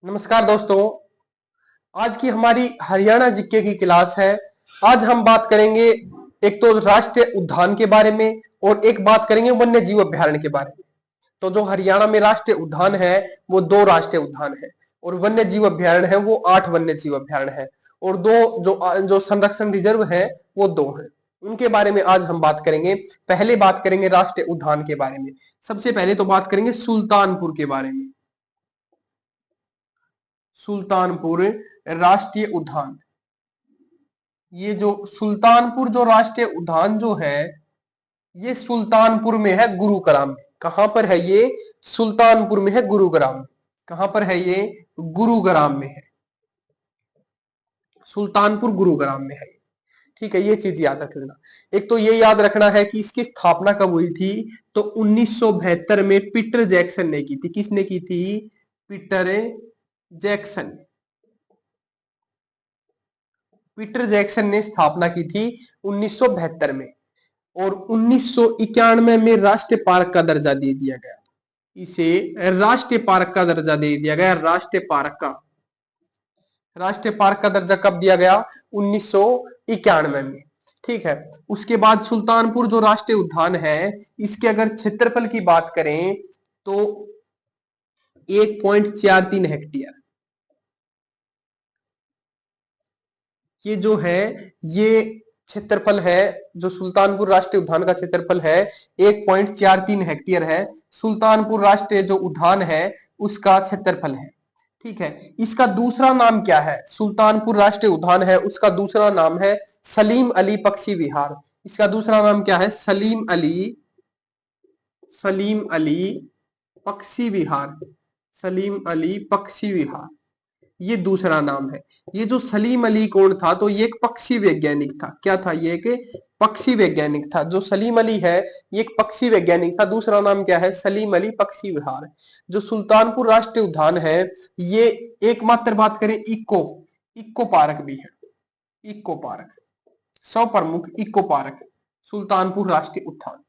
नमस्कार दोस्तों। आज की हमारी हरियाणा जीके की क्लास है। आज हम बात करेंगे एक तो राष्ट्रीय उद्यान के बारे में और एक बात करेंगे वन्य जीव अभयारण्य के बारे में। तो जो हरियाणा में राष्ट्रीय उद्यान है वो 2 राष्ट्रीय उद्यान है और वन्य जीव अभयारण्य है वो 8 वन्य जीव अभयारण्य है और दो जो जो संरक्षण रिजर्व है वो 2 है। उनके बारे में आज हम बात करेंगे। पहले बात करेंगे राष्ट्रीय उद्यान के बारे में। सबसे पहले तो बात करेंगे सुल्तानपुर के बारे में। सुल्तानपुर राष्ट्रीय उद्यान। ये जो सुल्तानपुर जो राष्ट्रीय उद्यान जो है ये सुल्तानपुर में है, गुरुग्राम में। कहां पर है ये? सुल्तानपुर में है, गुरुग्राम में। कहां पर है ये? गुरुग्राम में है। सुल्तानपुर गुरुग्राम में है। ठीक है, ये चीज याद रख लेना। एक तो ये याद रखना है कि इसकी स्थापना कब हुई थी। तो 1972 में पीटर जैक्सन ने की थी। किसने की थी? Peter Jackson. पीटर जैक्सन ने स्थापना की थी 1972 में। और 1991 में राष्ट्रीय पार्क का दर्जा दे दिया गया। इसे राष्ट्रीय पार्क का दर्जा दे दिया गया। राष्ट्रीय पार्क का दर्जा कब दिया गया? 1991 में। ठीक है। उसके बाद सुल्तानपुर जो राष्ट्रीय उद्यान है इसके अगर क्षेत्रफल की बात करें तो 1.43 हेक्टेयर। ये जो है ये क्षेत्रफल है। जो सुल्तानपुर राष्ट्रीय उद्यान का क्षेत्रफल है 1.43 हेक्टेयर है। सुल्तानपुर राष्ट्रीय जो उद्यान है उसका क्षेत्रफल है। ठीक है। इसका दूसरा नाम क्या है? सुल्तानपुर राष्ट्रीय उद्यान है उसका दूसरा नाम है सलीम अली पक्षी विहार। इसका दूसरा नाम क्या है? सलीम अली पक्षी विहार। सलीम अली पक्षी विहार, ये दूसरा नाम है। ये जो सलीम अली कौन था? तो ये एक पक्षी वैज्ञानिक था। क्या था? ये एक पक्षी वैज्ञानिक था। जो सलीम अली है ये एक पक्षी वैज्ञानिक था। दूसरा नाम क्या है? सलीम अली पक्षी विहार। जो सुल्तानपुर राष्ट्रीय उद्यान है ये एकमात्र बात करें इको इको पार्क भी है। इको पार्क, सौ प्रमुख इको पार्क सुल्तानपुर राष्ट्रीय उद्यान।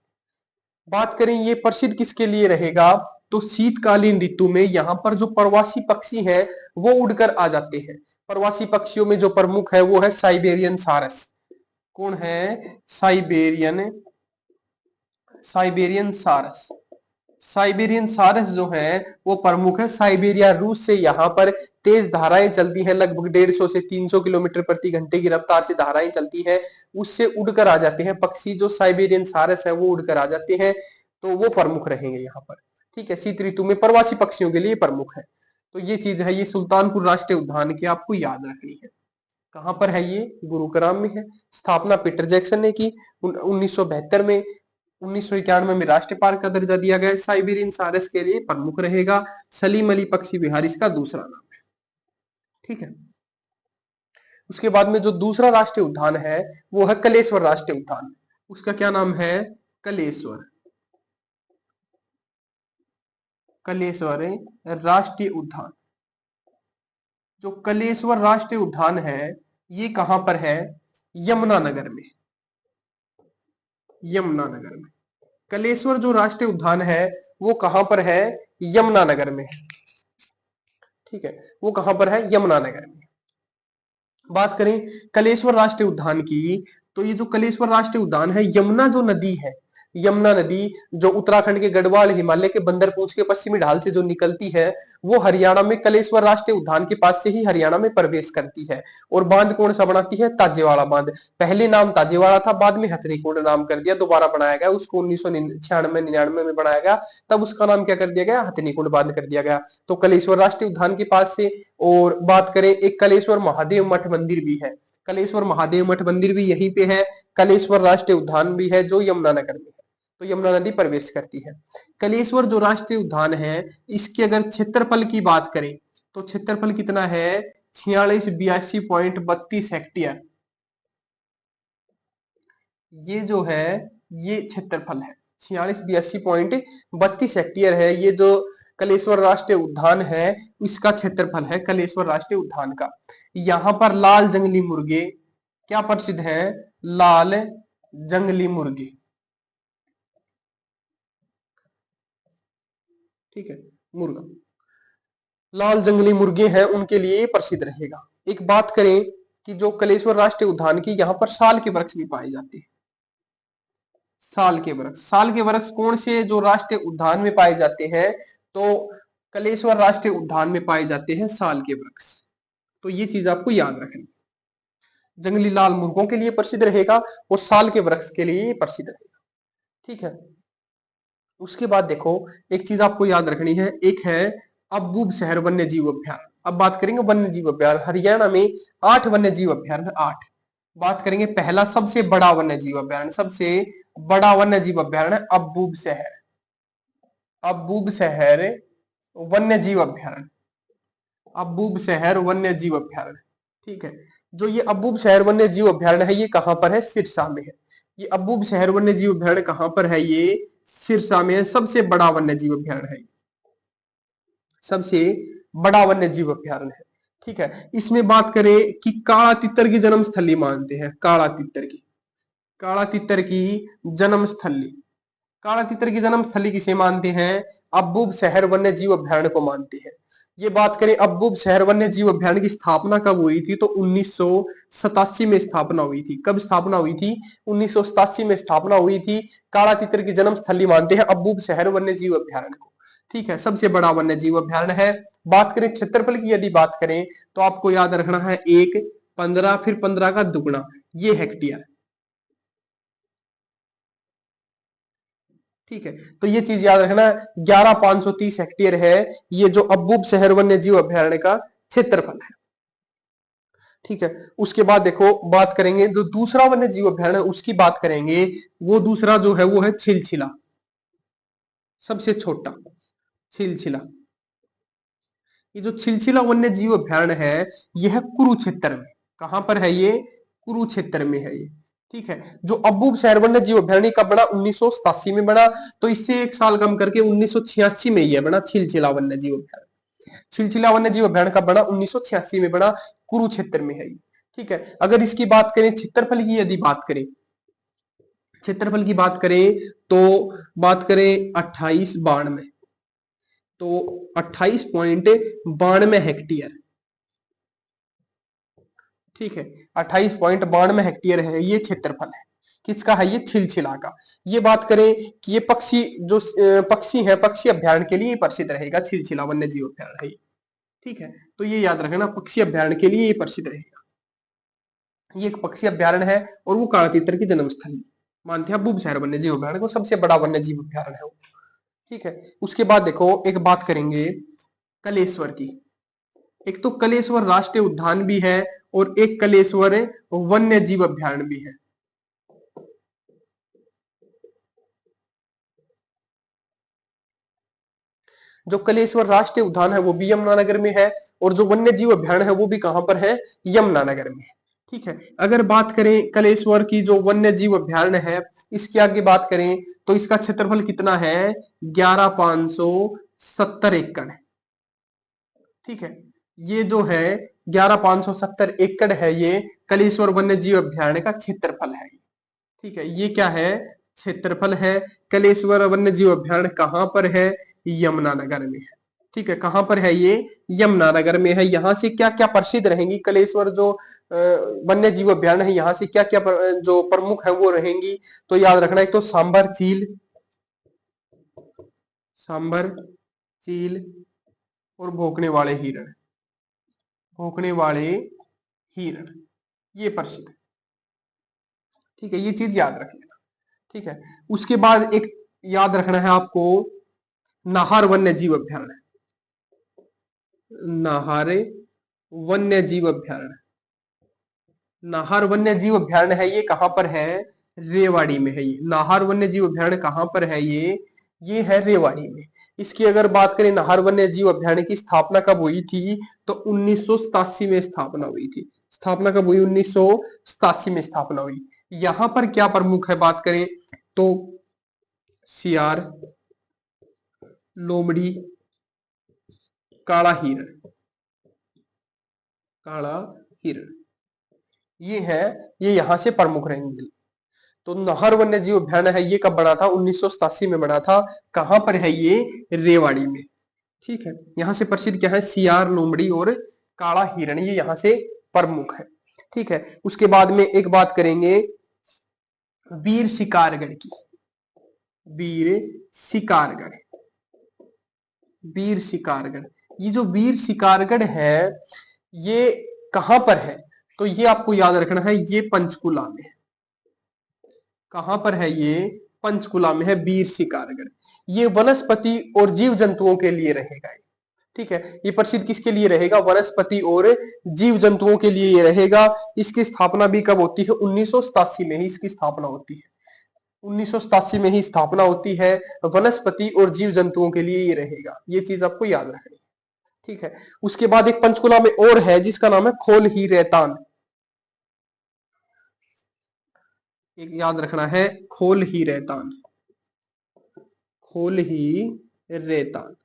बात करें ये प्रसिद्ध किसके लिए रहेगा? तो शीतकालीन ऋतु में यहाँ पर जो प्रवासी पक्षी हैं वो उड़कर आ जाते हैं। प्रवासी पक्षियों में जो प्रमुख है वो है साइबेरियन सारस। कौन है? साइबेरियन सारस। साइबेरियन सारस जो है वो प्रमुख है। साइबेरिया रूस से यहाँ पर तेज धाराएं चलती हैं, लगभग 150 से 300 किलोमीटर प्रति घंटे की रफ्तार से धाराएं चलती हैं। उससे उड़कर आ जाते हैं पक्षी। जो साइबेरियन सारस है वो उड़कर आ जाते हैं। तो वो प्रमुख रहेंगे यहाँ पर। ठीक है, शीत ऋतु में प्रवासी पक्षियों के लिए प्रमुख है। तो ये चीज है, ये सुल्तानपुर राष्ट्रीय उद्यान की आपको याद रखनी है। कहां पर है ये? गुरुग्राम में है। स्थापना पीटर जैक्सन ने की 1972 में। 1991 में राष्ट्रीय पार्क का दर्जा दिया गया। साइबेरियन सारस के लिए प्रमुख रहेगा। सलीम अली पक्षी विहार इसका दूसरा नाम है। ठीक है। उसके बाद में जो दूसरा राष्ट्रीय उद्यान है वो है कलेश्वर राष्ट्रीय उद्यान। उसका क्या नाम है? कलेश्वर। कलेश्वर राष्ट्रीय उद्यान। जो कलेश्वर राष्ट्रीय उद्यान है ये कहां पर है? यमुनानगर में। यमुनानगर में। कलेश्वर जो राष्ट्रीय उद्यान है वो कहां पर है? यमुनानगर में। ठीक है, वो कहां पर है? यमुनानगर में। बात करें कलेश्वर राष्ट्रीय उद्यान की तो ये जो कलेश्वर राष्ट्रीय उद्यान है यमुना जो नदी है, यमुना नदी जो उत्तराखंड के गढ़वाल हिमालय के बंदरपूंछ के पश्चिमी ढाल से जो निकलती है वो हरियाणा में कलेश्वर राष्ट्रीय उद्यान के पास से ही हरियाणा में प्रवेश करती है। और बांध कौन सा बनाती है? ताजेवाड़ा बांध। पहले नाम ताजेवाड़ा था, बाद में हथनीकुंड नाम कर दिया, दोबारा बनाया गया उसको 1996-99 में बनाया गया। तब उसका नाम क्या कर दिया गया? हथनीकुंड बांध कर दिया गया। तो कलेश्वर राष्ट्रीय उद्यान के पास से। और बात करें एक कलेश्वर महादेव मठ मंदिर भी है। कलेश्वर महादेव मठ मंदिर भी यहीं पे है। कलेश्वर राष्ट्रीय उद्यान भी है जो यमुनानगर में है। तो यमुना नदी प्रवेश करती है। कलेश्वर जो राष्ट्रीय उद्यान है इसके अगर क्षेत्रफल की बात करें तो क्षेत्रफल कितना है? 4682.32 हेक्टेयर। ये जो है ये क्षेत्रफल है 4682.32 हेक्टेयर है। ये जो कलेश्वर राष्ट्रीय उद्यान है इसका क्षेत्रफल है कलेश्वर राष्ट्रीय उद्यान का। यहाँ पर लाल जंगली मुर्गे क्या प्रसिद्ध है? लाल जंगली मुर्गे। ठीक है, मुर्गा। लाल जंगली मुर्गे हैं उनके लिए प्रसिद्ध रहेगा। एक बात करें कि जो कलेश्वर राष्ट्रीय उद्यान की यहाँ पर साल के वृक्ष भी पाए जाते हैं। साल के वृक्ष कौन से जो राष्ट्रीय उद्यान में पाए जाते हैं? तो कलेश्वर राष्ट्रीय उद्यान में पाए जाते हैं साल के वृक्ष। तो ये चीज आपको याद रखनी। जंगली लाल मुर्गों के लिए प्रसिद्ध रहेगा और साल के वृक्ष के लिए प्रसिद्ध रहेगा। ठीक है। उसके बाद देखो एक चीज आपको याद रखनी है, एक है अब्बूब शहर वन्य जीव अभ्यारण्य। अब बात करेंगे वन्य जीव अभ्यारण्य। हरियाणा में 8 वन्य जीव अभ्यारण्य, 8। बात करेंगे पहला सबसे बड़ा वन्य जीव अभ्यारण्य, सबसे बड़ा वन्य जीव अभ्यारण्य अब्बूब शहर, अब्बूब शहर वन्य जीव अभ्यारण्य, अब्बूब शहर वन्य जीव अभ्यारण्य। ठीक है। जो ये अब्बूब शहर वन्य जीव अभ्यारण्य है ये कहां पर है? सिरसा में है। ये अब्बूब शहर वन्य जीव अभ्यारण्य कहां पर है? ये सिरसा में है। सबसे बड़ा वन्य जीव अभ्यारण्य है, सबसे बड़ा वन्य जीव अभ्यारण्य है। ठीक है। इसमें बात करें कि काला तितर की जन्म स्थली मानते हैं, काला तितर की, काला तितर की जन्म स्थली, काला तितर की जन्म स्थली किसे मानते हैं? अब्बूब शहर वन्य जीव अभ्यारण्य को मानते हैं। ये बात करें अब्बूब शहर वन्य जीव अभ्यारण्य की स्थापना कब हुई थी? तो 1987 में स्थापना हुई थी। कब स्थापना हुई थी? 1987 में स्थापना हुई थी। काला तितर की जन्म स्थली मानते हैं अब्बूब शहर वन्य जीव अभ्यारण्य को। ठीक है। सबसे बड़ा वन्य जीव अभ्यारण्य है। बात करें क्षेत्रफल की, यदि बात करें तो आपको याद रखना है 1, 15, फिर 15 का दुगुना, ये हेक्टेयर। ठीक है। तो ये चीज याद रखना, 11,530 हेक्टेयर है ये जो अब्बूब शहर वन्य जीव अभ्यारण्य का क्षेत्रफल है। ठीक है। उसके बाद देखो बात करेंगे जो दूसरा वन्य जीव अभ्यारण्य उसकी बात करेंगे, वो दूसरा जो है वो है छिलछिला, सबसे छोटा छिलछिला। ये जो छिलछिला वन्य जीव अभ्यारण्य है यह कुरुक्षेत्र में, कहां पर है ये? कुरुक्षेत्र में है ये। ठीक है। जो अब्बूब शहर वन्य जीव अभ्यारण्य कब बना? 1987 में बना। तो इससे एक साल कम करके 1986 में यह बना छिलछिला वन्य जीव अभ्यारण्य। छिलछिला वन्य जीव अभ्यारण्य कब बना? 1986 में बना, कुरुक्षेत्र में है ये। ठीक है। अगर इसकी बात करें क्षेत्रफल की, यदि बात करें क्षेत्रफल की बात करें तो बात करें 2892, तो 28.92 हेक्टेयर। ठीक है। 28.92 हेक्टेयर है ये क्षेत्रफल है। किसका है? ये छिलछिला का। ये बात करें कि ये पक्षी जो पक्षी है, पक्षी अभ्यारण्य के लिए प्रसिद्ध रहेगा, छिलछिला वन्य जीव अभ्यारण्य है। ठीक है। तो ये याद रखना पक्षी अभ्यारण्य के लिए ये प्रसिद्ध रहेगा। ये एक पक्षी अभ्यारण्य है और वो काला तीतर की जन्मस्थली मानते हैं अब्बूब शहर वन्य जीव अभ्यारण्य को, सबसे बड़ा वन्य जीव अभ्यारण्य है वो। ठीक है। उसके बाद देखो एक बात करेंगे कलेश्वर की। एक तो कलेश्वर राष्ट्रीय उद्यान भी है और एक कलेश्वर वन्य जीव अभ्यारण्य भी है। जो कलेश्वर राष्ट्रीय उद्यान है वो भी यमुनानगर में है और जो वन्य जीव अभ्यारण्य है वो भी कहां पर है? यमुनानगर में है। ठीक है। अगर बात करें कलेश्वर की जो वन्य जीव अभ्यारण्य है, इसके आगे बात करें तो इसका क्षेत्रफल कितना है? 11,570 एकड़। ठीक है। ये जो है 11,570 एकड़ है, ये कलेश्वर वन्य जीव अभ्यारण्य का क्षेत्रफल है। ठीक है। ये क्या है? क्षेत्रफल है। कलेश्वर वन्य जीव अभ्यारण्य कहां पर है? यमुनानगर में है। ठीक है। कहां पर है ये? यमुनानगर में है। यहाँ से क्या क्या प्रसिद्ध रहेंगी? कलेश्वर जो वन्य जीव अभ्यारण्य है यहाँ से क्या क्या जो प्रमुख है वो रहेंगी? तो याद रखना, एक तो सांबर चील, सांबर चील और भौंकने वाले हिरण, भौंकने वाले हिरण, ये प्रसिद्ध है। ठीक है। ये चीज याद रख लेना। ठीक है। उसके बाद एक याद रखना है आपको नाहर वन्य जीव अभ्यारण्य, नाहर वन्य जीव अभ्यारण्य, नाहर वन्य जीव अभ्यारण्य है ये कहां पर है? रेवाड़ी में है ये। नाहर वन्य जीव अभ्यारण्य कहां पर है ये है रेवाड़ी में। इसकी अगर बात करें नाहर वन्य जीव अभ्यारण्य की स्थापना कब हुई थी? तो 1987 में स्थापना हुई थी। स्थापना कब हुई? 1987 में स्थापना हुई। यहां पर क्या प्रमुख है बात करें तो सियार, लोमड़ी, काला हिरण, काला हिरण, ये है, ये यहां से प्रमुख रहेंगे। तो नाहर वन्य जीव अभ्यारण्य है ये कब बना था? 1987 में बना था। कहां पर है ये? रेवाड़ी में। ठीक है, यहां से प्रसिद्ध क्या है, सियार, लोमड़ी और काला हिरण, ये यहां से प्रमुख है। ठीक है, उसके बाद में एक बात करेंगे वीर शिकारगढ़ की। वीर शिकारगढ़, वीर शिकारगढ़, ये जो वीर शिकारगढ़ है ये कहां पर है, तो ये आपको याद रखना है, ये पंचकुला में है। कहां पर है ये, पंचकुला में है वीर शिकारगढ़। ये वनस्पति और जीव जंतुओं के लिए रहेगा। ठीक है, ये प्रसिद्ध किसके लिए रहेगा, वनस्पति और जीव जंतुओं के लिए ये रहेगा। इसकी स्थापना भी कब होती है, 1987 में ही इसकी स्थापना होती है। 1987 में ही स्थापना होती है। वनस्पति और जीव जंतुओं के लिए ये रहेगा, ये चीज आपको याद रखनी है। ठीक है, उसके बाद एक पंचकुला में और है जिसका नाम है खोल ही रेतान। एक याद रखना है, खोल ही रेतान, खोल ही रेतान,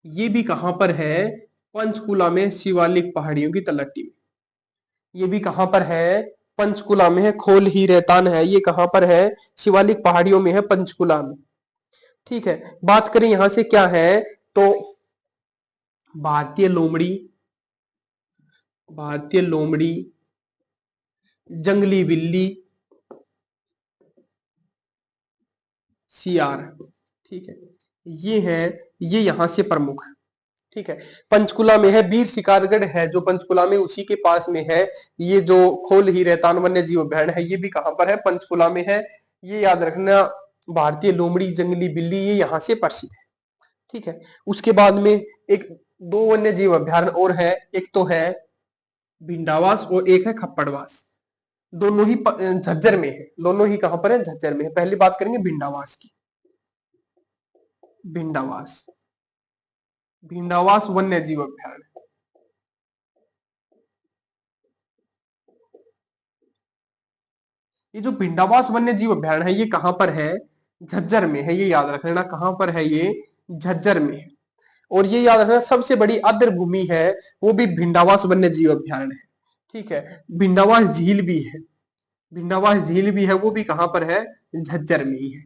ये भी कहां पर है, पंचकुला में शिवालिक पहाड़ियों की तलहटी में। ये भी कहां पर है, पंचकुला में है, खोल ही रेतान है, ये कहां पर है, शिवालिक पहाड़ियों में है, पंचकुला में। ठीक है, बात करें यहां से क्या है, तो भारतीय लोमड़ी, भारतीय लोमड़ी, जंगली बिल्ली, सियार। ठीक है, ये है, ये यहां से प्रमुख है। ठीक है, पंचकुला में है, वीर शिकारगढ़ है जो पंचकुला में उसी के पास में है। ये जो खोल ही रेतान वन्य जीव अभ्यारण्य है ये भी कहां पर है, पंचकुला में है। ये याद रखना, भारतीय लोमड़ी, जंगली बिल्ली, ये यहां से प्रसिद्ध है। ठीक है, उसके बाद में एक दो वन्य जीव अभ्यारण्य और है, एक तो है भिंडावास और एक है खप्पड़वास। दोनों ही झज्जर में है, दोनों ही कहां पर है, झज्जर में है। पहली बात करेंगे भिंडावास की। भिंडावास, भिंडावास वन्य जीव अभ्यारण्य, ये जो भिंडावास वन्य जीव अभ्यारण्य है ये कहां पर है, झज्जर में है। ये याद रख लेना, कहां पर है ये, झज्जर में है। और ये याद रखना, सबसे बड़ी आर्द्र भूमि है वो भी भिंडावास वन्य जीव अभ्यारण्य है। ठीक है, भिंडावास झील भी है, भिंडावास झील भी है, वो भी कहां पर है, झज्जर में ही है।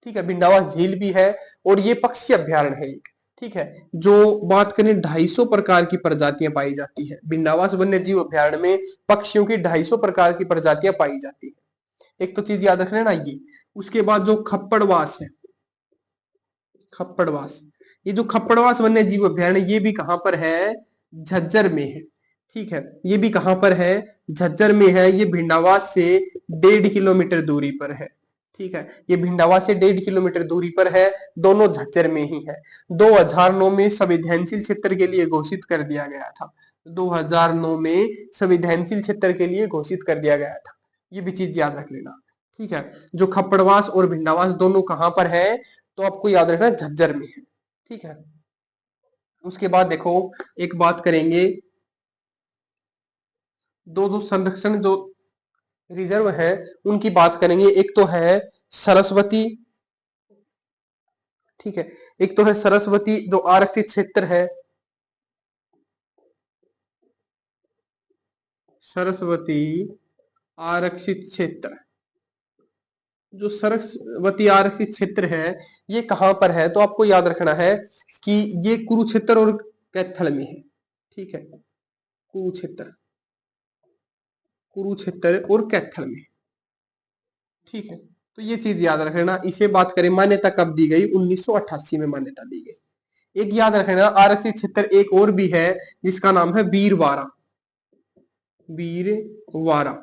ठीक है, भिंडावास झील भी है। और ये पक्षी अभ्यारण्य है एक। ठीक है, जो बात करें 250 प्रकार की प्रजातियां पाई जाती है भिंडावास वन्य जीव अभ्यारण्य में, पक्षियों की 250 प्रकार की प्रजातियां पाई जाती है। एक तो चीज याद रख लेना ये। उसके बाद जो खप्पड़वास है, खप्पड़वास, ये जो खप्पड़वास वन्य जीव अभ्यारण्य ये भी कहां पर है, झज्जर में है। ठीक है, ये भी कहां पर है, झज्जर में है। ये भिंडावास से 1.5 किलोमीटर दूरी पर है। ठीक है, ये भिंडावास से 1.5 किलोमीटर दूरी पर है, दोनों झज्जर में ही है। 2009 में संवेदनशील क्षेत्र के लिए घोषित कर दिया गया था। 2009 में संवेदनशील क्षेत्र के लिए घोषित कर दिया गया था, ये भी चीज याद रख लेना। ठीक है, जो खप्पड़वास और भिंडावास दोनों कहां पर है, तो आपको याद रखना झज्जर में है। ठीक है, उसके बाद देखो एक बात करेंगे, दो जो संरक्षण जो रिजर्व है उनकी बात करेंगे। एक तो है सरस्वती, ठीक है, एक तो है सरस्वती जो आरक्षित क्षेत्र है, सरस्वती आरक्षित क्षेत्र। जो सरस्वती आरक्षित क्षेत्र है ये कहां पर है, तो आपको याद रखना है कि ये कुरुक्षेत्र और कैथल में है। ठीक है, कुरुक्षेत्र, कुरुक्षेत्र और कैथल में। ठीक है, तो ये चीज याद रखना। इसे बात करें मान्यता कब दी गई, 1988 में मान्यता दी गई। एक याद रखना, आरक्षित क्षेत्र एक और भी है जिसका नाम है वीरवाड़ा, वीरवाड़ा,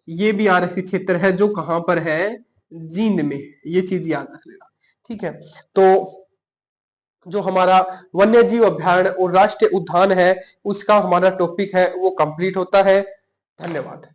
ये भी आरक्षित क्षेत्र है जो कहां पर है, जींद में। ये चीज याद रख लेना। ठीक है, तो जो हमारा वन्य जीव अभ्यारण्य और राष्ट्रीय उद्यान है उसका हमारा टॉपिक है वो कंप्लीट होता है। धन्यवाद।